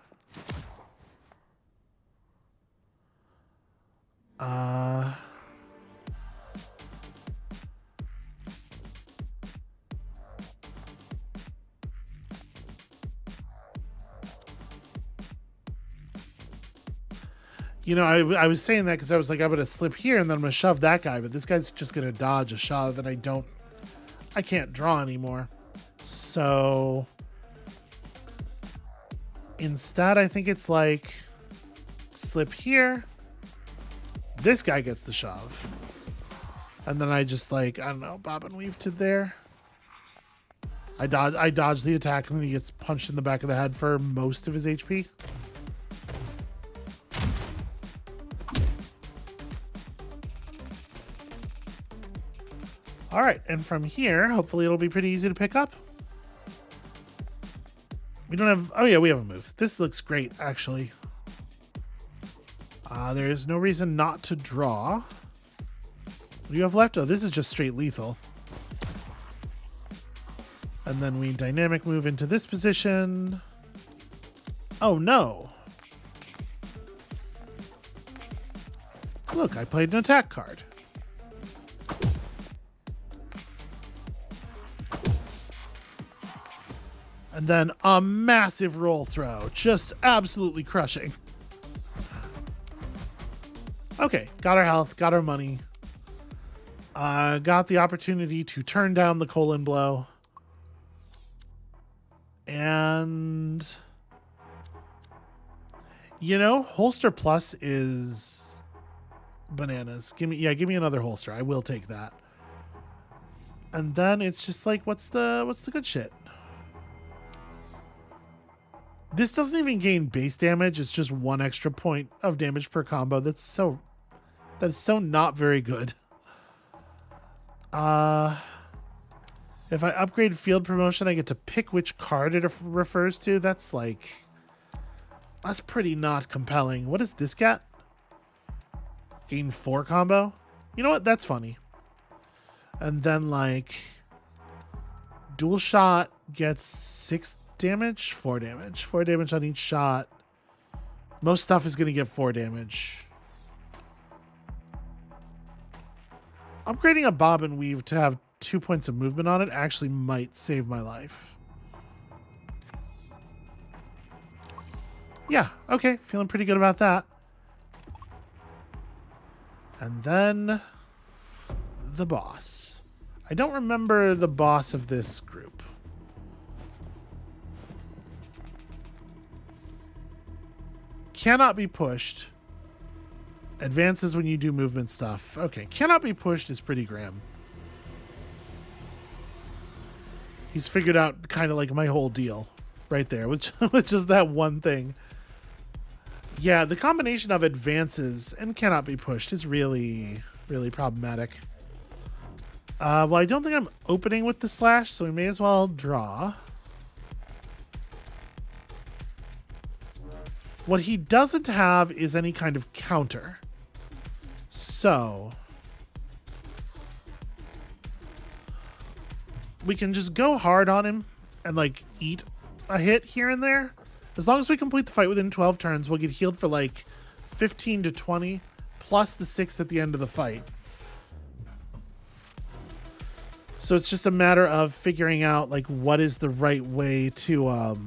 You know, I was saying that because I was like, I'm going to slip here and then I'm going to shove that guy. But this guy's just going to dodge a shove and I can't draw anymore. So instead, I think it's like slip here. This guy gets the shove. And then I just like, I don't know, bob and weave to there. I dodge the attack and then he gets punched in the back of the head for most of his HP. All right, and from here, hopefully it'll be pretty easy to pick up. We don't have... Oh, yeah, we have a move. This looks great, actually. There is no reason not to draw. What do you have left? Oh, this is just straight lethal. And then we dynamic move into this position. Oh, no. Look, I played an attack card. And then a massive roll throw. Just absolutely crushing. Okay, got our health, got our money. Got the opportunity to turn down the colon blow. And... You know, holster plus is bananas. Give me another holster. I will take that. And then it's just like, what's the good shit? This doesn't even gain base damage. It's just 1 extra point of damage per combo. That's so not very good. If I upgrade field promotion, I get to pick which card it refers to. That's pretty not compelling. What does this get? Gain 4 combo? You know what? That's funny. And then dual shot gets 6 damage, 4 damage. 4 damage on each shot. Most stuff is going to get 4 damage. Upgrading a bob and weave to have 2 points of movement on it actually might save my life. Yeah, okay. Feeling pretty good about that. And then the boss. I don't remember the boss of this group. Cannot be pushed. Advances when you do movement stuff. Okay, cannot be pushed is pretty grim. He's figured out kind of like my whole deal right there, which is that one thing. Yeah, the combination of advances and cannot be pushed is really, really problematic. Well, I don't think I'm opening with the slash, so we may as well draw. What he doesn't have is any kind of counter. So we can just go hard on him and eat a hit here and there. As long as we complete the fight within 12 turns, we'll get healed for 15 to 20 plus the 6 at the end of the fight. So it's just a matter of figuring out what is the right way to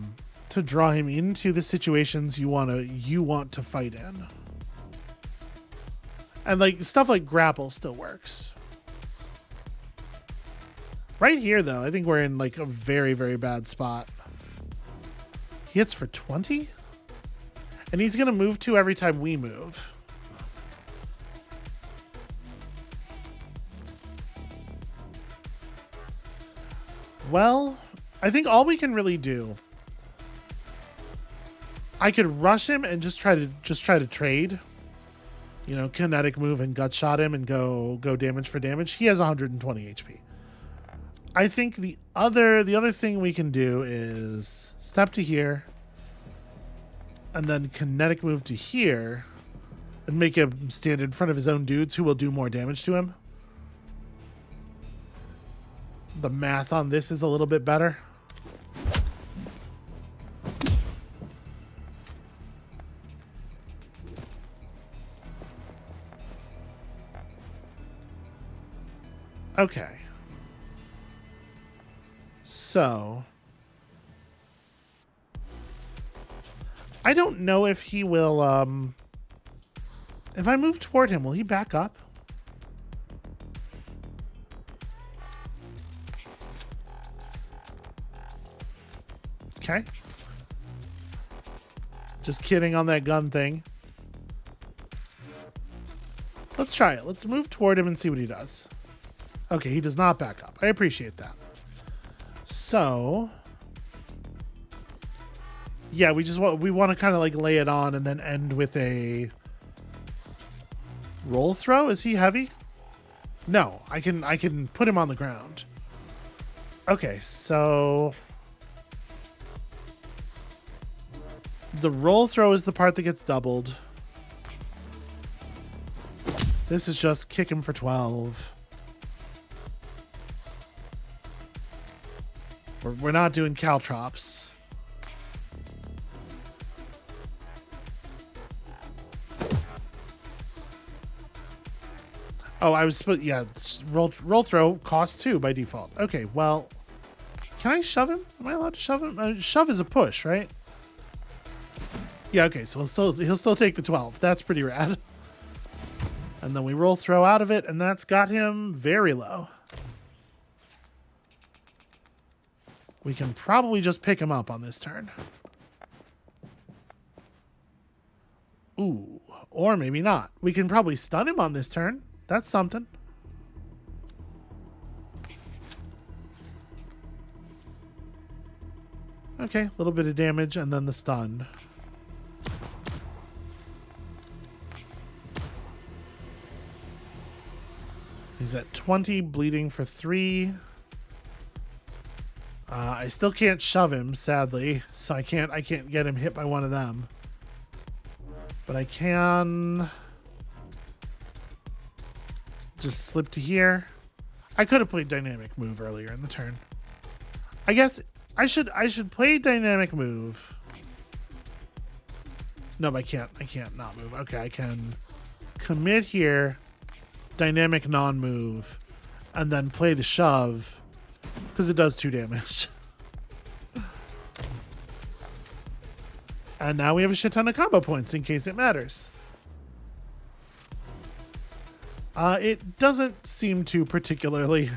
draw him into the situations you want to fight in. And stuff like grapple still works. Right here though, I think we're in a very, very bad spot. He hits for 20? And he's gonna move 2 every time we move. Well, I think all we can really do, I could rush him and just try to trade. You know, kinetic move and gut shot him and go damage for damage. He has 120 HP. I think the other thing we can do is step to here and then kinetic move to here and make him stand in front of his own dudes who will do more damage to him. The math on this is a little bit better. Okay. So I don't know if he will if I move toward him, will he back up? Okay. Just kidding on that gun thing. Let's try it. Let's move toward him and see what he does. Okay, he does not back up. I appreciate that. So, yeah, we want to kind of like lay it on and then end with a roll throw. Is he heavy? No, I can put him on the ground. Okay, so the roll throw is the part that gets doubled. This is just kick him for 12. We're not doing caltrops. Oh, I was supposed, yeah, roll throw costs 2 by default. Okay, well, can I shove him? Am I allowed to shove him? Shove is a push, right? Yeah, okay, so he'll still take the 12. That's pretty rad. And then we roll throw out of it, and that's got him very low. We can probably just pick him up on this turn. Ooh, or maybe not. We can probably stun him on this turn. That's something. Okay, a little bit of damage and then the stun. He's at 20, bleeding for 3. I still can't shove him, sadly, so I can't get him hit by one of them. But I can just slip to here. I could have played dynamic move earlier in the turn. I guess I should play dynamic move. No, I can't not move. Okay, I can commit here, dynamic non-move, and then play the shove. Because it does 2 damage. And now we have a shit ton of combo points in case it matters. It doesn't seem to particularly.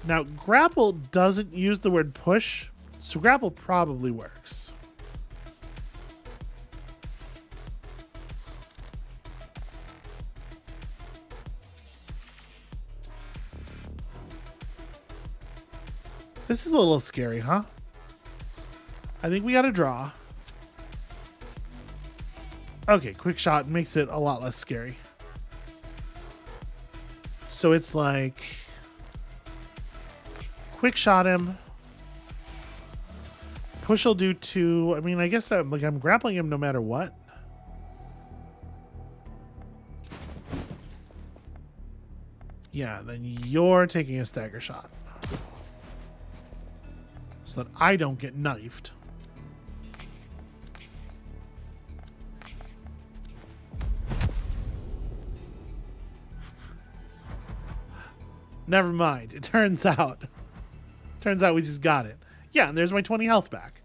Now, grapple doesn't use the word push, so grapple probably works. This is a little scary, huh? I think we got to draw. Okay, quick shot makes it a lot less scary. So it's like quick shot him. Push will do 2. I mean, I guess I'm grappling him no matter what. Yeah, then you're taking a stagger shot. So that I don't get knifed. Never mind. It turns out we just got it. Yeah, and there's my 20 health back.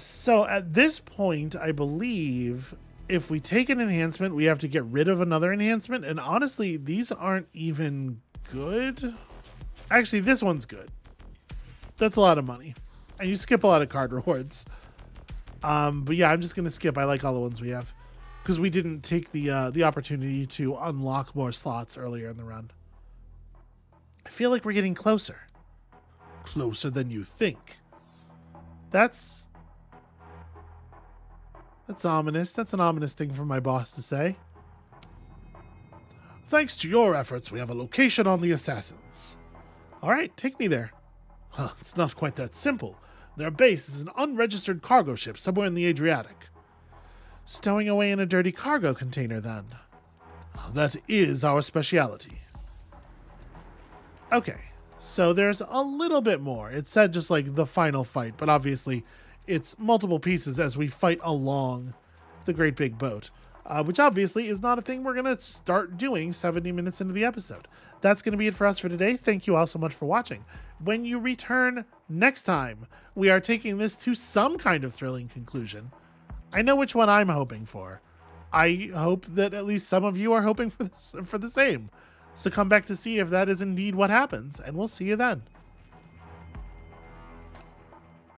So at this point, I believe if we take an enhancement, we have to get rid of another enhancement. And honestly, these aren't even good. Actually, this one's good. That's a lot of money. And you skip a lot of card rewards. But yeah, I'm just going to skip. I like all the ones we have. Because we didn't take the opportunity to unlock more slots earlier in the run. I feel like we're getting closer. Closer than you think. That's ominous. That's an ominous thing for my boss to say. Thanks to your efforts, we have a location on the assassins. All right, take me there. Huh, it's not quite that simple. Their base is an unregistered cargo ship somewhere in the Adriatic. Stowing away in a dirty cargo container, then. That is our speciality. Okay, so there's a little bit more. It said just like the final fight, but obviously it's multiple pieces as we fight along the great big boat, which obviously is not a thing we're going to start doing 70 minutes into the episode. That's going to be it for us for today. Thank you all so much for watching. When you return next time, we are taking this to some kind of thrilling conclusion. I know which one I'm hoping for. I hope that at least some of you are hoping for the same. So come back to see if that is indeed what happens, and we'll see you then.